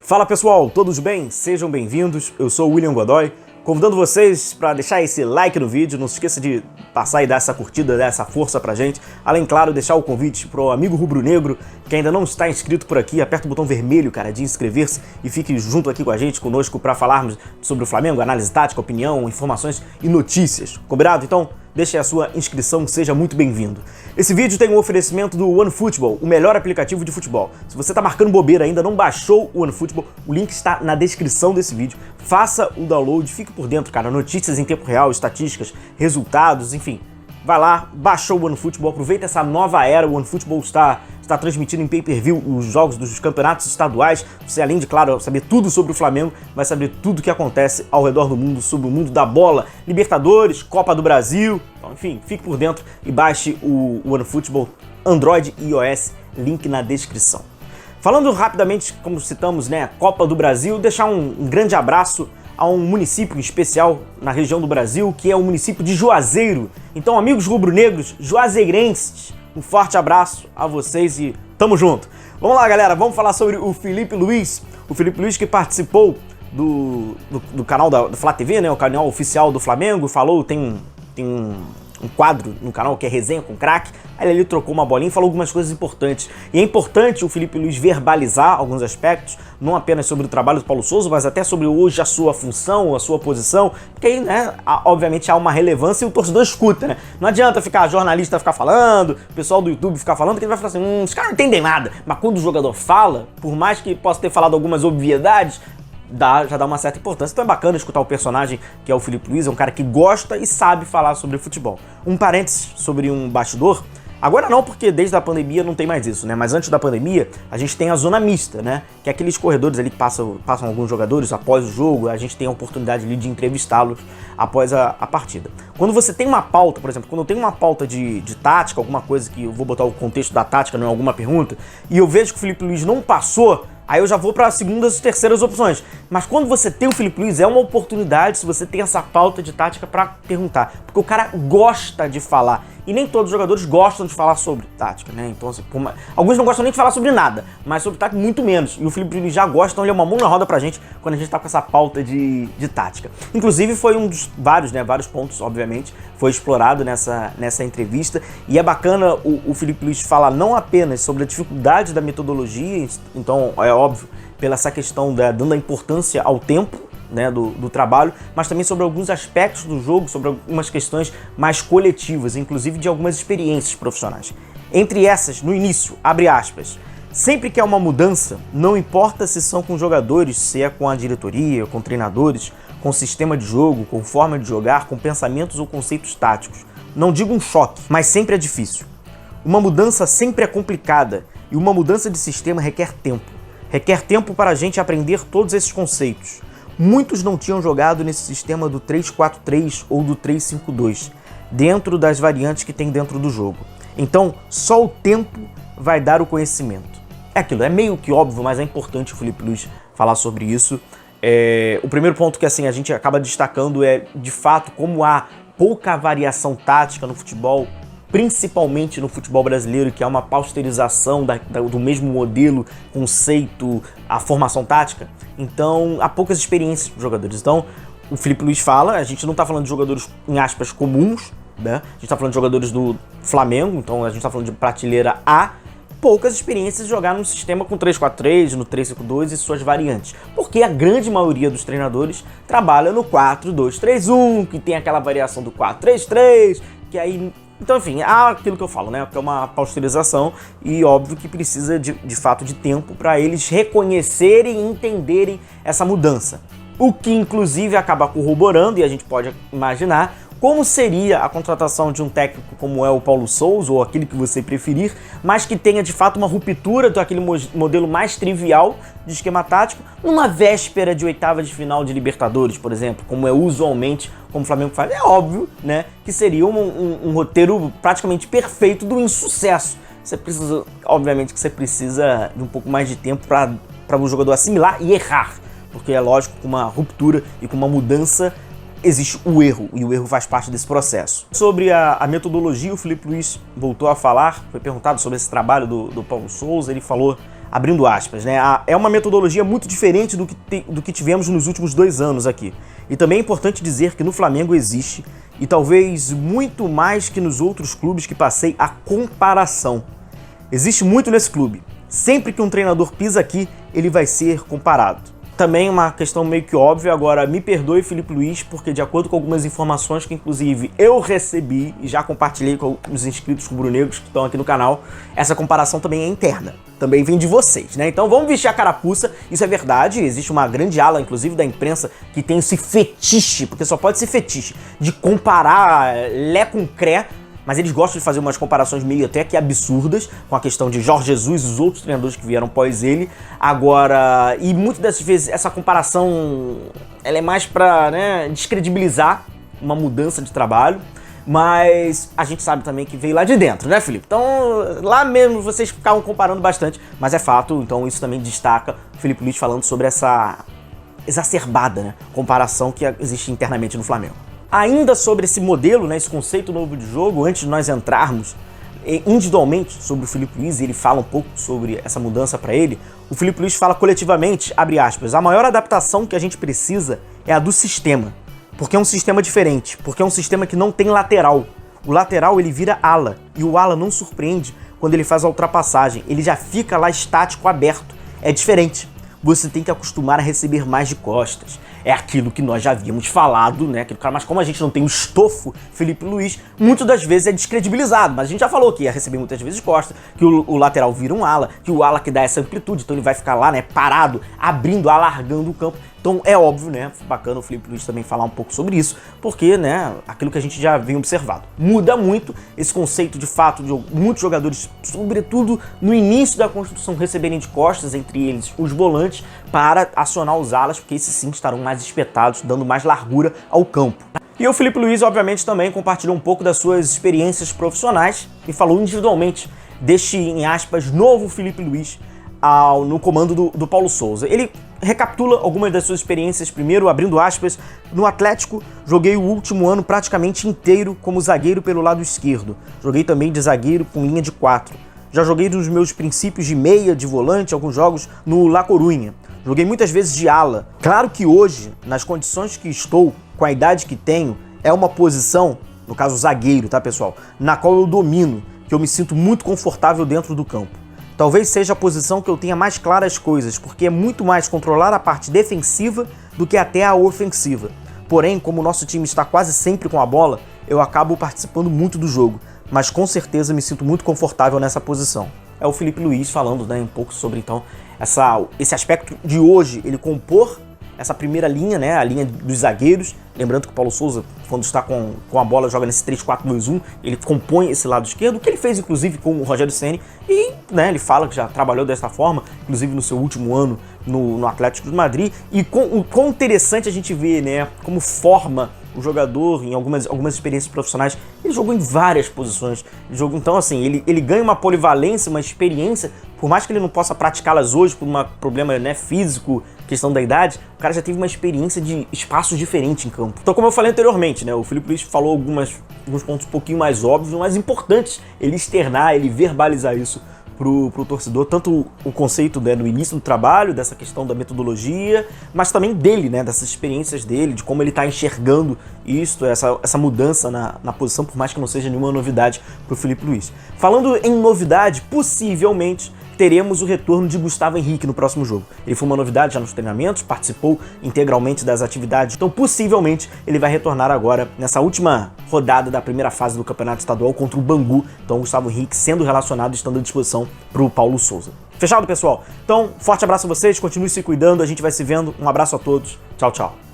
Fala pessoal, todos bem? Sejam bem-vindos, eu sou o William Godoy, convidando vocês para deixar esse like no vídeo, não se esqueça de passar e dar essa curtida, dar essa força pra gente, além, claro, deixar o convite pro amigo rubro-negro que ainda não está inscrito por aqui, aperta o botão vermelho, cara, de inscrever-se e fique junto aqui com a gente, conosco, para falarmos sobre o Flamengo, análise tática, opinião, informações e notícias, combinado? Então, deixe a sua inscrição, seja muito bem-vindo. Esse vídeo tem um oferecimento do OneFootball, o melhor aplicativo de futebol. Se você está marcando bobeira e ainda não baixou o OneFootball, o link está na descrição desse vídeo. Faça o download, fique por dentro, cara. Notícias em tempo real, estatísticas, resultados, enfim. Vai lá, baixou o OneFootball, aproveita essa nova era. O OneFootball está transmitindo em pay-per-view os jogos dos campeonatos estaduais. Você, além de, claro, saber tudo sobre o Flamengo, vai saber tudo o que acontece ao redor do mundo, sobre o mundo da bola, Libertadores, Copa do Brasil. Então, enfim, fique por dentro e baixe o OneFootball Android e iOS, link na descrição. Falando rapidamente, como citamos, né, Copa do Brasil, deixar um grande abraço a um município especial na região do Brasil, que é o município de Juazeiro. Então, amigos rubro-negros, juazeirenses, um forte abraço a vocês e tamo junto. Vamos lá, galera, vamos falar sobre o Felipe Luiz. O Felipe Luiz que participou do canal da Flá TV, né, o canal oficial do Flamengo, falou, tem um quadro no canal que é Resenha com Craque. Aí ele trocou uma bolinha e falou algumas coisas importantes. E é importante o Felipe Luiz verbalizar alguns aspectos, não apenas sobre o trabalho do Paulo Souza, mas até sobre hoje a sua função, a sua posição, porque aí, né, obviamente há uma relevância e o torcedor escuta, né? Não adianta jornalista ficar falando, o pessoal do YouTube ficar falando, que ele vai falar assim, os caras não entendem nada. Mas quando o jogador fala, por mais que possa ter falado algumas obviedades, já dá uma certa importância. Então é bacana escutar o personagem que é o Felipe Luiz, é um cara que gosta e sabe falar sobre futebol. Um parênteses sobre um bastidor, agora não, porque desde a pandemia não tem mais isso, né? Mas antes da pandemia, a gente tem a zona mista, né? Que é aqueles corredores ali que passam alguns jogadores após o jogo, a gente tem a oportunidade ali de entrevistá-los após a partida. Quando você tem uma pauta, por exemplo, quando eu tenho uma pauta de tática, alguma coisa que eu vou botar o contexto da tática, não é alguma pergunta, e eu vejo que o Felipe Luiz não passou, aí eu já vou para segundas e terceiras opções. Mas quando você tem o Felipe Luiz, é uma oportunidade se você tem essa pauta de tática para perguntar. Porque o cara gosta de falar. E nem todos os jogadores gostam de falar sobre tática, né? Então, assim, alguns não gostam nem de falar sobre nada, mas sobre tática muito menos. E o Felipe Luiz já gosta, então ele é uma mão na roda pra gente quando a gente tá com essa pauta de tática. Inclusive foi um dos vários pontos, obviamente, foi explorado nessa entrevista. E é bacana o Felipe Luiz falar não apenas sobre a dificuldade da metodologia, então é óbvio, pela essa questão dando a importância ao tempo, né, do trabalho, mas também sobre alguns aspectos do jogo, sobre algumas questões mais coletivas, inclusive de algumas experiências profissionais. Entre essas, no início, abre aspas, sempre que há uma mudança, não importa se são com jogadores, se é com a diretoria, com treinadores, com sistema de jogo, com forma de jogar, com pensamentos ou conceitos táticos. Não digo um choque, mas sempre é difícil. Uma mudança sempre é complicada e uma mudança de sistema requer tempo. Requer tempo para a gente aprender todos esses conceitos. Muitos não tinham jogado nesse sistema do 3-4-3 ou do 3-5-2, dentro das variantes que tem dentro do jogo. Então, só o tempo vai dar o conhecimento. É aquilo, é meio que óbvio, mas é importante o Felipe Luiz falar sobre isso. O primeiro ponto que assim, a gente acaba destacando é, de fato, como há pouca variação tática no futebol, principalmente no futebol brasileiro, que é uma pasteurização do mesmo modelo, conceito, a formação tática. Então, há poucas experiências dos jogadores. Então, o Felipe Luiz fala, a gente não está falando de jogadores, em aspas, comuns, né? A gente está falando de jogadores do Flamengo, então a gente está falando de prateleira A, poucas experiências de jogar num sistema com 3-4-3, no 3-5-2 e suas variantes. Porque a grande maioria dos treinadores trabalha no 4-2-3-1, que tem aquela variação do 4-3-3, que aí... Então, enfim, há aquilo que eu falo, né? Que é uma pasteurização e óbvio que precisa de fato de tempo para eles reconhecerem e entenderem essa mudança. O que, inclusive, acaba corroborando, e a gente pode imaginar, como seria a contratação de um técnico como é o Paulo Souza, ou aquele que você preferir, mas que tenha de fato uma ruptura daquele modelo mais trivial de esquema tático, numa véspera de oitava de final de Libertadores, por exemplo, como é usualmente, como o Flamengo faz. É óbvio, né, que seria um roteiro praticamente perfeito do insucesso. Você precisa, obviamente, que você precisa de um pouco mais de tempo para o jogador assimilar e errar, porque é lógico que com uma ruptura e com uma mudança existe o erro, e o erro faz parte desse processo. Sobre a metodologia, o Felipe Luiz voltou a falar, foi perguntado sobre esse trabalho do Paulo Souza, ele falou abrindo aspas, né? É uma metodologia muito diferente do que tivemos nos últimos 2 anos aqui. E também é importante dizer que no Flamengo existe, e talvez muito mais que nos outros clubes que passei, a comparação. Existe muito nesse clube. Sempre que um treinador pisa aqui, ele vai ser comparado. Também uma questão meio que óbvia, agora me perdoe, Filipe Luís, porque de acordo com algumas informações que inclusive eu recebi e já compartilhei com os inscritos rubro-negros que estão aqui no canal, essa comparação também é interna, também vem de vocês, né? Então vamos vestir a carapuça, isso é verdade, existe uma grande ala, inclusive da imprensa, que tem esse fetiche, porque só pode ser fetiche, de comparar Lé com Cré, mas eles gostam de fazer umas comparações meio até que absurdas com a questão de Jorge Jesus e os outros treinadores que vieram após ele. Agora, e muitas dessas vezes essa comparação ela é mais para, né, descredibilizar uma mudança de trabalho, mas a gente sabe também que veio lá de dentro, né, Felipe? Então, lá mesmo vocês ficavam comparando bastante, mas é fato, então isso também destaca o Filipe Luís falando sobre essa exacerbada, né, comparação que existe internamente no Flamengo. Ainda sobre esse modelo, né, esse conceito novo de jogo, antes de nós entrarmos individualmente sobre o Filipe Luís, e ele fala um pouco sobre essa mudança para ele, o Filipe Luís fala coletivamente, abre aspas, a maior adaptação que a gente precisa é a do sistema, porque é um sistema diferente, porque é um sistema que não tem lateral. O lateral ele vira ala, e o ala não surpreende quando ele faz a ultrapassagem, ele já fica lá estático, aberto, é diferente. Você tem que acostumar a receber mais de costas. É aquilo que nós já havíamos falado, né? Mas como a gente não tem o estofo Filipe Luís, muitas das vezes é descredibilizado. Mas a gente já falou que ia receber muitas vezes de costas, que o lateral vira um ala, que o ala que dá essa amplitude, então ele vai ficar lá, né, parado, abrindo, alargando o campo. Então é óbvio, né, bacana o Filipe Luís também falar um pouco sobre isso, porque, né, aquilo que a gente já vem observado. Muda muito esse conceito de fato de muitos jogadores, sobretudo no início da construção, receberem de costas, entre eles os volantes, para acionar os alas, porque esses sim estarão mais espetados, dando mais largura ao campo. E o Filipe Luís, obviamente, também compartilhou um pouco das suas experiências profissionais e falou individualmente deste, em aspas, novo Filipe Luís no comando do Paulo Sousa. Ele recapitula algumas das suas experiências, primeiro, abrindo aspas, no Atlético, joguei o último ano praticamente inteiro como zagueiro pelo lado esquerdo. Joguei também de zagueiro com linha de 4. Já joguei nos meus princípios de meia, de volante, alguns jogos no La Coruña. Joguei muitas vezes de ala. Claro que hoje, nas condições que estou, com a idade que tenho, é uma posição, no caso zagueiro, tá, pessoal, na qual eu domino, que eu me sinto muito confortável dentro do campo. Talvez seja a posição que eu tenha mais claras as coisas, porque é muito mais controlar a parte defensiva do que até a ofensiva. Porém, como o nosso time está quase sempre com a bola, eu acabo participando muito do jogo, mas com certeza me sinto muito confortável nessa posição. É o Filipe Luís falando, né, um pouco sobre então esse aspecto de hoje, ele compor essa primeira linha, né, a linha dos zagueiros. Lembrando que o Paulo Sousa, quando está com a bola, joga nesse 3-4-2-1, ele compõe esse lado esquerdo, o que ele fez inclusive com o Rogério Ceni, e, né, ele fala que já trabalhou dessa forma, inclusive no seu último ano no Atlético de Madrid, e o quão interessante a gente vê, né, como forma o jogador em algumas experiências profissionais. Ele jogou em várias posições, então assim, ele ganha uma polivalência, uma experiência, por mais que ele não possa praticá-las hoje por um problema, né, físico, questão da idade, o cara já teve uma experiência de espaços diferentes em campo. Então, como eu falei anteriormente, né, o Filipe Luís falou alguns pontos um pouquinho mais óbvios, mas importantes ele externar, ele verbalizar isso pro torcedor, tanto o conceito, né, no início do trabalho, dessa questão da metodologia, mas também dele, né, dessas experiências dele, de como ele está enxergando isso, essa mudança na posição, por mais que não seja nenhuma novidade pro Filipe Luís. Falando em novidade, possivelmente teremos o retorno de Gustavo Henrique no próximo jogo. Ele foi uma novidade já nos treinamentos, participou integralmente das atividades, então possivelmente ele vai retornar agora nessa última rodada da primeira fase do Campeonato Estadual contra o Bangu. Então Gustavo Henrique sendo relacionado, estando à disposição para o Paulo Sousa. Fechado, pessoal? Então, forte abraço a vocês, continue se cuidando, a gente vai se vendo. Um abraço a todos, tchau, tchau.